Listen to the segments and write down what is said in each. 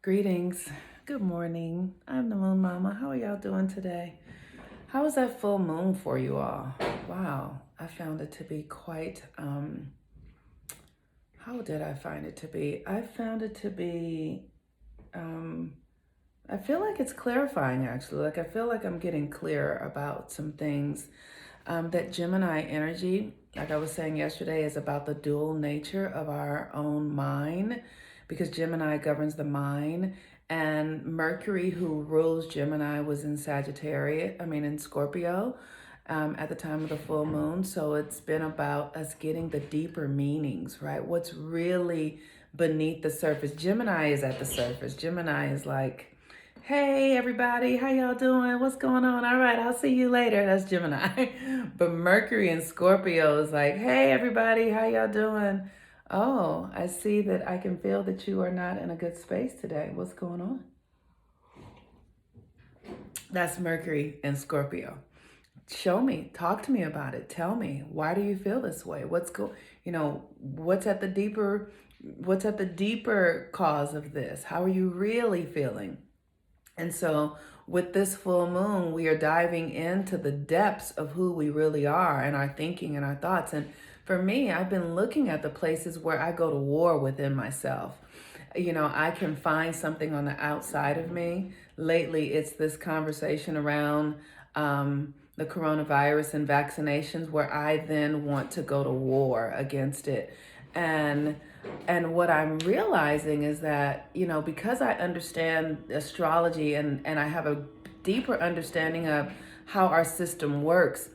Greetings. Good morning. I'm the Moon Mama. How are y'all doing today? How was that full moon for you all? Wow, I found it to be quite, how did I find it to be? I found it to be, um, I feel like it's clarifying actually. Like I feel like I'm getting clear about some things. That Gemini energy, like I was saying yesterday, is about the dual nature of our own mind because Gemini governs the mind. And Mercury, who rules Gemini, was in Sagittarius, in Scorpio at the time of the full moon. So it's been about us getting the deeper meanings, right? What's really beneath the surface. Gemini is at the surface. Gemini is like, hey everybody, how y'all doing? What's going on? All right, I'll see you later. That's Gemini. But Mercury in Scorpio is like, hey everybody, how y'all doing? Oh, I see that I can feel that you are not in a good space today. What's going on? That's Mercury in Scorpio. Show me, talk to me about it. Tell me, why do you feel this way? What's at the deeper cause of this? How are you really feeling? And so with this full moon, we are diving into the depths of who we really are and our thinking and our thoughts. And for me, I've been looking at the places where I go to war within myself. I can find something on the outside of me. Lately, it's this conversation around the coronavirus and vaccinations where I then want to go to war against it. And what I'm realizing is that, because I understand astrology and I have a deeper understanding of how our system works,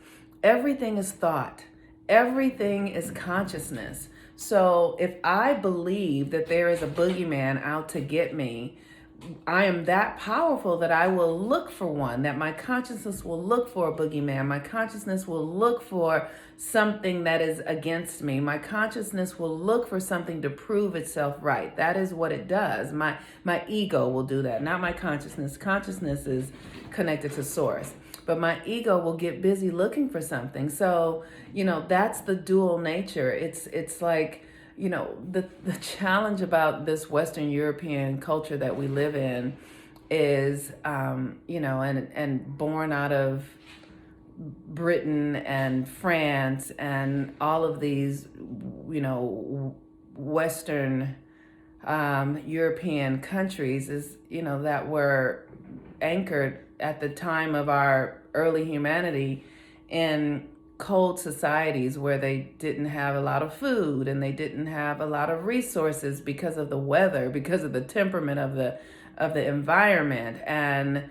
everything is thought, everything is consciousness. So if I believe that there is a boogeyman out to get me, I am that powerful that I will look for one, that my consciousness will look for a boogeyman. My consciousness will look for something that is against me. My consciousness will look for something to prove itself right. That is what it does. My ego will do that, not my consciousness. Consciousness is connected to source. But my ego will get busy looking for something. So, that's the dual nature. It's like, the challenge about this Western European culture that we live in is, and born out of Britain and France and all of these, Western European countries is, that were anchored at the time of our early humanity in cold societies where they didn't have a lot of food and they didn't have a lot of resources because of the weather, because of the temperament of the environment. And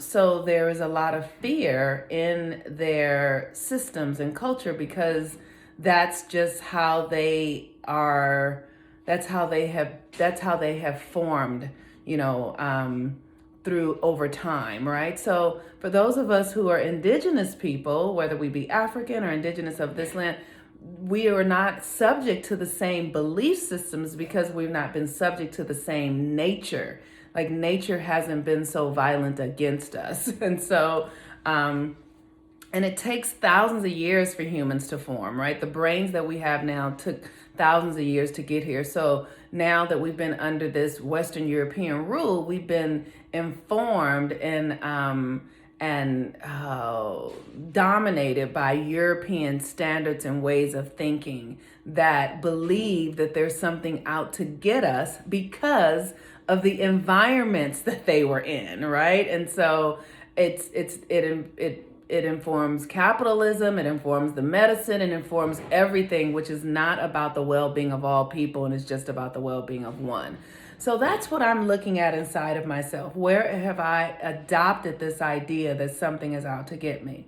so there is a lot of fear in their systems and culture because that's just how they are. That's how they have formed, through over time, right? So for those of us who are indigenous people, whether we be African or indigenous of this land, we are not subject to the same belief systems because we've not been subject to the same nature. Like nature hasn't been so violent against us. And it takes thousands of years for humans to form, right? The brains that we have now took thousands of years to get here. So now that we've been under this Western European rule, we've been informed and dominated by European standards and ways of thinking that believe that there's something out to get us because of the environments that they were in, right? And so it informs capitalism, it informs the medicine, it informs everything, which is not about the well-being of all people and it's just about the well-being of one. So that's what I'm looking at inside of myself. Where have I adopted this idea that something is out to get me?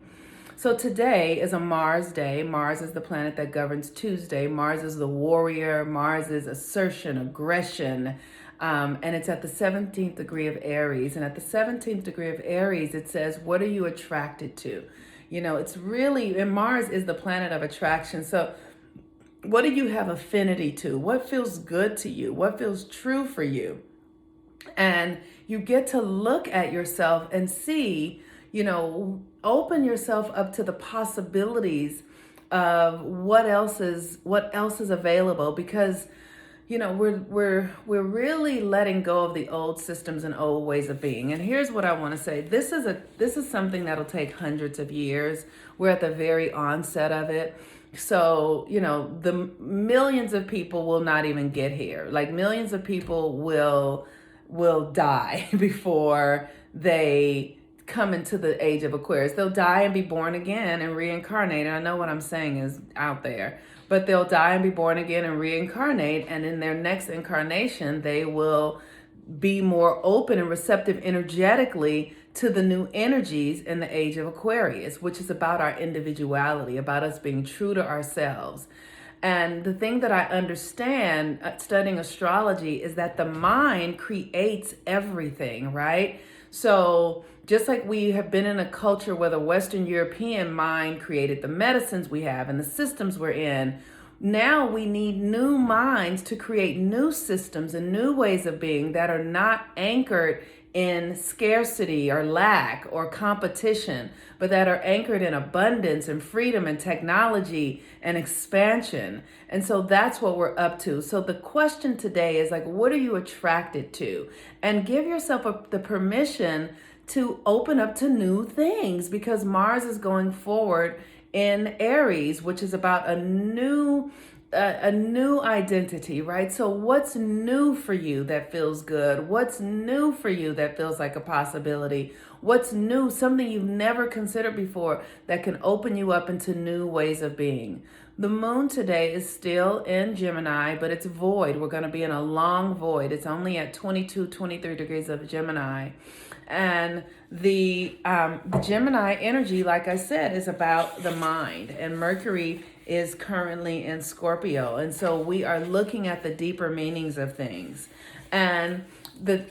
So today is a Mars day. Mars is the planet that governs Tuesday. Mars is the warrior. Mars is assertion, aggression. And it's at the 17th degree of Aries. And at the 17th degree of Aries, it says, what are you attracted to? It's really, and Mars is the planet of attraction. So what do you have affinity to? What feels good to you? What feels true for you? And you get to look at yourself and see, open yourself up to the possibilities of what else is available because we're really letting go of the old systems and old ways of being. And here's what I want to say. This is something that'll take hundreds of years. We're at the very onset of it. So, the millions of people will not even get here. Like, millions of people will die before they come into the age of Aquarius. They'll die and be born again and reincarnate. And I know what I'm saying is out there, but they'll die and be born again and reincarnate. And in their next incarnation, they will be more open and receptive energetically to the new energies in the age of Aquarius, which is about our individuality, about us being true to ourselves. And the thing that I understand studying astrology is that the mind creates everything, right? So just like we have been in a culture where the Western European mind created the medicines we have and the systems we're in, now we need new minds to create new systems and new ways of being that are not anchored in scarcity or lack or competition, but that are anchored in abundance and freedom and technology and expansion. And so that's what we're up to. So the question today is like, what are you attracted to? And give yourself the permission to open up to new things, because Mars is going forward in Aries, which is about a new identity, right? So what's new for you that feels good? What's new for you that feels like a possibility? What's new, something you've never considered before that can open you up into new ways of being? The moon today is still in Gemini, but it's void. We're going to be in a long void. It's only at 22, 23 degrees of Gemini. And the Gemini energy, like I said, is about the mind. And Mercury is currently in Scorpio. And so we are looking at the deeper meanings of things. And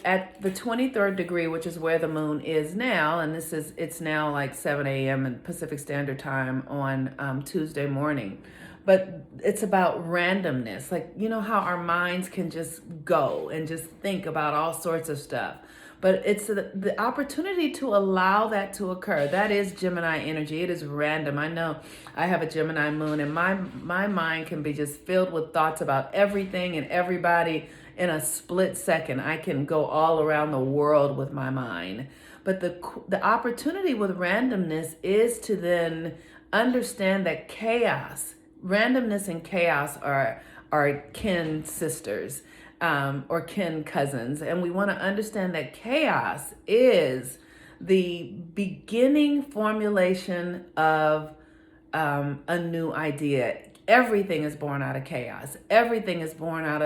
at the 23rd degree, which is where the moon is now, and it's now like 7 a.m. in Pacific Standard Time on Tuesday morning. But it's about randomness. Like, how our minds can just go and just think about all sorts of stuff. But it's the opportunity to allow that to occur. That is Gemini energy. It is random. I know I have a Gemini moon, and my mind can be just filled with thoughts about everything and everybody in a split second. I can go all around the world with my mind. But the opportunity with randomness is to then understand that randomness and chaos are kin sisters. Or kin cousins. And we want to understand that chaos is the beginning formulation of a new idea. Everything is born out of chaos. Everything is born out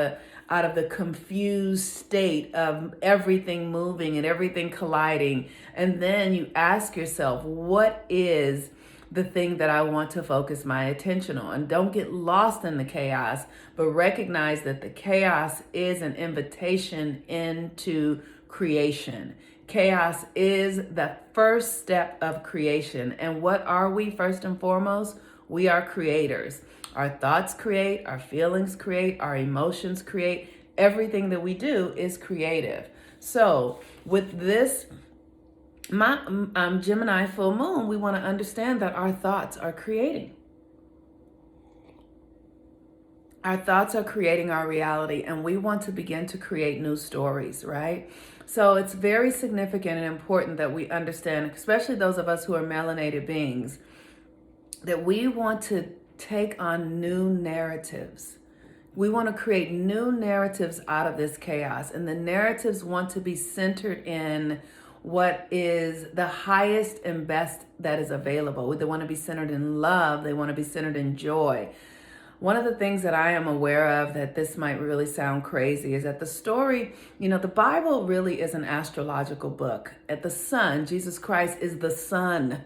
of the confused state of everything moving and everything colliding. And then you ask yourself, what is the thing that I want to focus my attention on? Don't get lost in the chaos, but recognize that the chaos is an invitation into creation. Chaos is the first step of creation. And what are we first and foremost? We are creators. Our thoughts create, our feelings create, our emotions create. Everything that we do is creative. So with this Gemini full moon, we want to understand that our thoughts are creating. Our thoughts are creating our reality, and we want to begin to create new stories, right? So it's very significant and important that we understand, especially those of us who are melanated beings, that we want to take on new narratives. We want to create new narratives out of this chaos, and the narratives want to be centered in what is the highest and best that is available. They want to be centered in love. They want to be centered in joy. One of the things that I am aware of, that this might really sound crazy, is that the story, the Bible really is an astrological book. At the sun, Jesus Christ is the sun,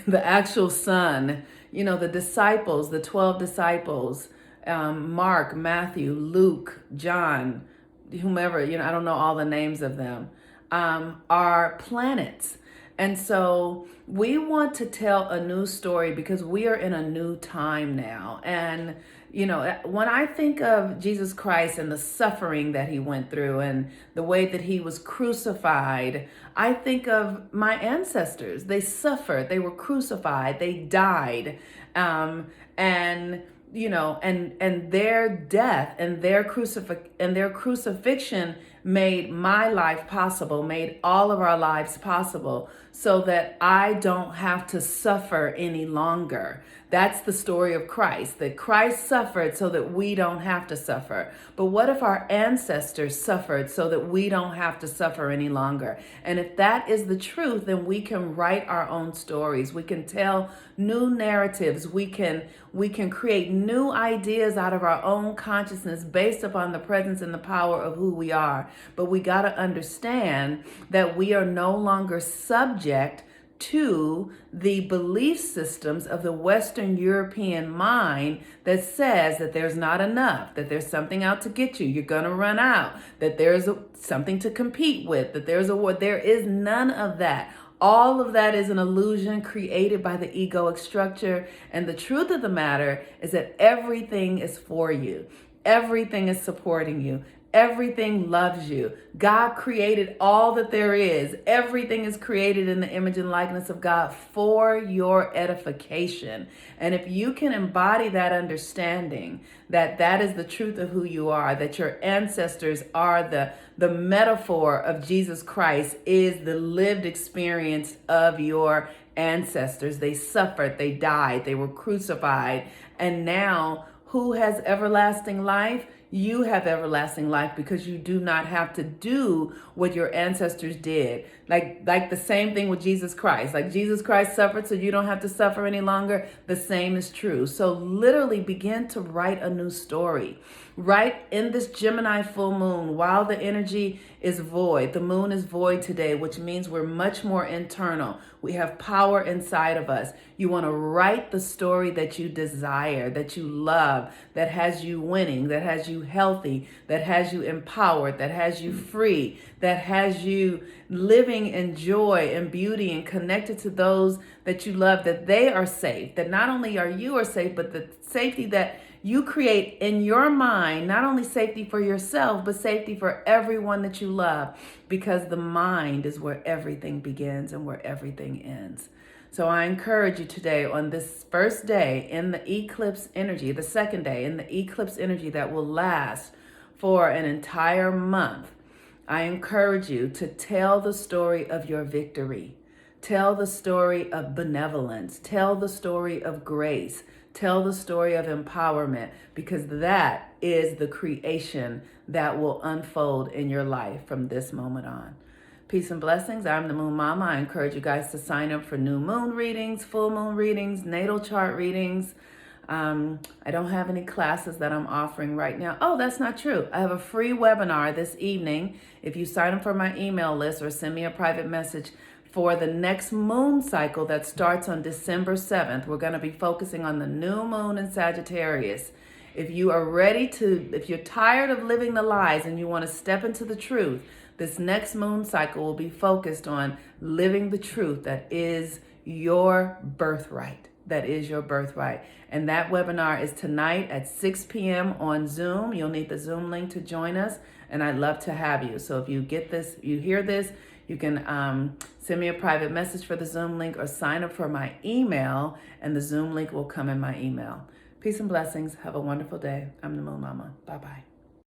the actual sun. The disciples, the 12 disciples, Mark, Matthew, Luke, John, whomever, I don't know all the names of them, are planets. And so we want to tell a new story because we are in a new time now. And, when I think of Jesus Christ and the suffering that he went through and the way that he was crucified, I think of my ancestors. They suffered, they were crucified, they died. And and their death and their crucifixion made my life possible, made all of our lives possible, so that I don't have to suffer any longer. That's the story of Christ, that Christ suffered so that we don't have to suffer. But what if our ancestors suffered so that we don't have to suffer any longer? And if that is the truth, then we can write our own stories. We can tell new narratives. We can create new ideas out of our own consciousness based upon the presence and the power of who we are. But we got to understand that we are no longer subject to the belief systems of the Western European mind that says that there's not enough, that there's something out to get you, you're gonna run out, that there's something to compete with, that there's a war. There is none of that. All of that is an illusion created by the egoic structure. And the truth of the matter is that everything is for you. Everything is supporting you. Everything loves you. God created all that there is. Everything is created in the image and likeness of God for your edification. And if you can embody that understanding, that that is the truth of who you are, that your ancestors are the metaphor of Jesus Christ, is the lived experience of your ancestors. They suffered, they died, they were crucified. And now, who has everlasting life? You have everlasting life because you do not have to do what your ancestors did. Like the same thing with Jesus Christ. Like Jesus Christ suffered so you don't have to suffer any longer. The same is true. So literally begin to write a new story. Right in this Gemini full moon, while the energy is void, the moon is void today, which means we're much more internal. We have power inside of us. You want to write the story that you desire, that you love, that has you winning, that has you healthy, that has you empowered, that has you free, that has you living in joy and beauty and connected to those that you love, that they are safe, that not only are you safe, but the safety that you create in your mind, not only safety for yourself, but safety for everyone that you love, because the mind is where everything begins and where everything ends. So I encourage you today, on this first day in the eclipse energy, the second day in the eclipse energy that will last for an entire month, I encourage you to tell the story of your victory. Tell the story of benevolence. Tell the story of grace. Tell the story of empowerment, because that is the creation that will unfold in your life from this moment on. Peace and blessings. I'm the Moon Mama. I encourage you guys to sign up for new moon readings, full moon readings, natal chart readings. I don't have any classes that I'm offering right now. Oh, that's not true. I have a free webinar this evening. If you sign up for my email list or send me a private message, for the next moon cycle that starts on December 7th, we're going to be focusing on the new moon in Sagittarius. If you are ready to, if you're tired of living the lies and you want to step into the truth, this next moon cycle will be focused on living the truth that is your birthright. That is your birthright. And that webinar is tonight at 6 p.m. on Zoom. You'll need the Zoom link to join us, and I'd love to have you. So if you get this, you hear this, you can send me a private message for the Zoom link or sign up for my email, and the Zoom link will come in my email. Peace and blessings. Have a wonderful day. I'm the Moon Mama. Bye-bye.